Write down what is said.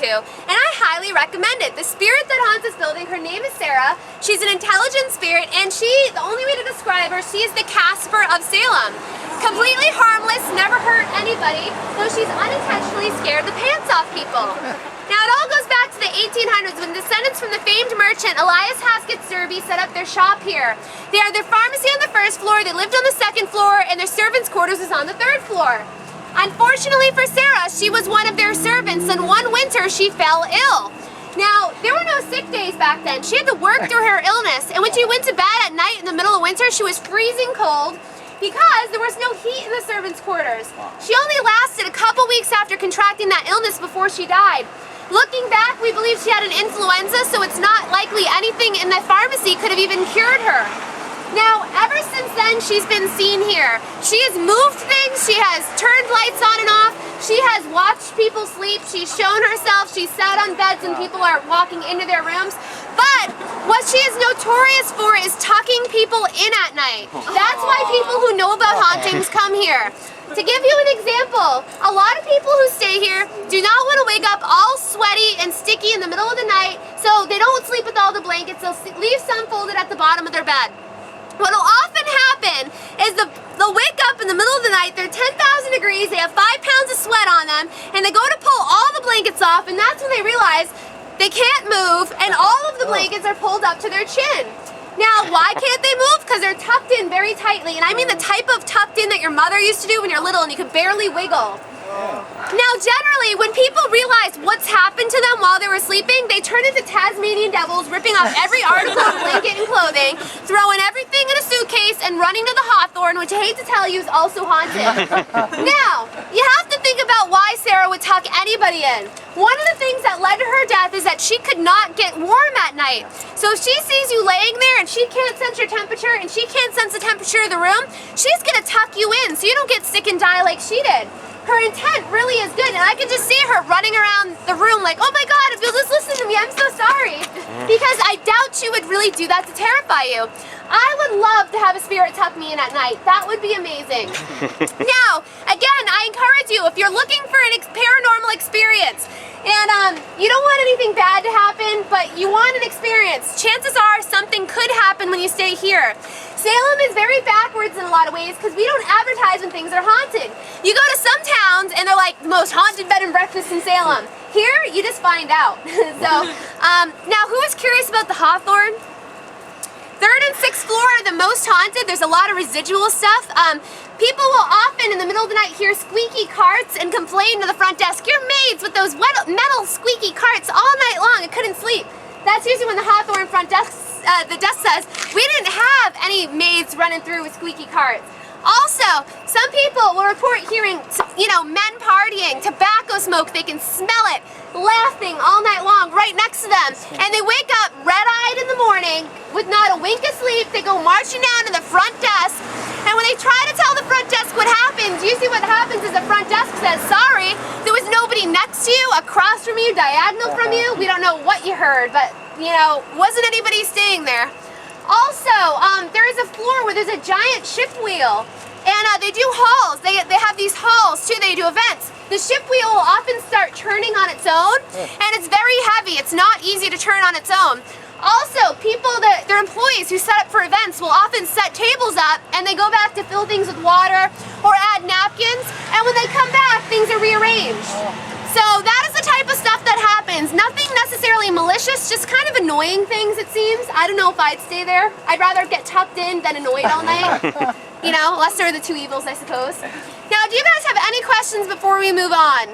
to, and I highly recommend it. The spirit that haunts this building, her name is Sarah. She's an intelligent spirit, and the only way to describe her, she is the Casper of Salem. Completely harmless, never hurt anybody, though she's unintentionally scared the pants off people. Now it all goes back to the 1800s when descendants from the famed merchant Elias Haskett Derby set up their shop here. They had their pharmacy on the first floor, they lived on the second floor, and their servants' quarters was on the third floor. Unfortunately for Sarah, she was one of their servants, and one winter she fell ill. Now, there were no sick days back then. She had to work through her illness, and when she went to bed at night in the middle of winter, she was freezing cold because there was no heat in the servants' quarters. She only lasted a couple weeks after contracting that illness before she died. Looking back, we believe she had an influenza, so it's not likely anything in the pharmacy could have even cured her. Now, ever since then, she's been seen here. She has moved things, she has turned lights on and off, she has watched people sleep, she's shown herself, she's sat on beds when people are walking into their rooms. But what she is notorious for is tucking people in at night. That's why people who know about hauntings come here. To give you an example, a lot of people who stay here do not want to wake up all sweaty and sticky in the middle of the night, so they don't sleep with all the blankets, they'll leave some folded at the bottom of their bed. What'll often happen is they'll wake up in the middle of the night, they're 10,000 degrees, they have 5 pounds of sweat on them, and they go to pull all the blankets off, and that's when they realize they can't move, and all of the blankets are pulled up to their chin. Now, why can't they move? Because they're tucked in very tightly, and I mean the type of tucked in that your mother used to do when you're little and you could barely wiggle. Now, generally, when people realize what's happened to them while they were sleeping, they turn into Tasmanian devils, ripping off every article of blanket and clothing, throwing everything in a suitcase, and running to the Hawthorne, which I hate to tell you is also haunted. Now, you have to think about why Sarah would tuck anybody in. One of the things that led to her death is that she could not get warm at night. So if she sees you laying there and she can't sense your temperature and she can't sense the temperature of the room, she's gonna tuck you in so you don't get sick and die like she did. Her intent really is good, and I can just see her running around the room like, oh my God, if you'll just listen to me, I'm so sorry. Because I doubt she would really do that to terrify you. I would love to have a spirit tuck me in at night. That would be amazing. Now, again, I encourage you, if you're looking for a paranormal experience, and you don't want anything bad to happen, but you want an experience, chances are something could happen when you stay here. Salem is very backwards in a lot of ways because we don't advertise when things are haunted. You go to some towns and they're like, the most haunted bed and breakfast in Salem. Here, you just find out. Now who is curious about the Hawthorne? 3rd and 6th floor are the most haunted. There's a lot of residual stuff. People will often in the middle of the night hear squeaky carts and complain to the front desk, your maids with those metal squeaky carts all night long, I couldn't sleep. That's usually when the Hawthorne front desk, the desk says, we didn't have any maids running through with squeaky carts. Also, some people will report hearing, men partying, tobacco smoke, they can smell it, laughing all night long right next to them. And they wake up red-eyed in the morning with not a wink of sleep, they go marching down to the front desk, and when they try to tell the front desk what happened, usually what happens is the front desk says, sorry, there was nobody next to you, across from you, diagonal from you, we don't know what you heard, but, wasn't anybody staying there. Also, there is a floor where there's a giant shift wheel, and they do halls. They have these halls too. They do events. The shift wheel will often start turning on its own, and it's very heavy. It's not easy to turn on its own. Also, their employees who set up for events will often set tables up, and they go back to fill things with water or add napkins, and when they come back, things are rearranged. So that is the type of stuff that happens. Nothing necessarily malicious, just kind of annoying things, it seems. I don't know if I'd stay there. I'd rather get tucked in than annoyed all night. Lesser of the two evils, I suppose. Now, do you guys have any questions before we move on?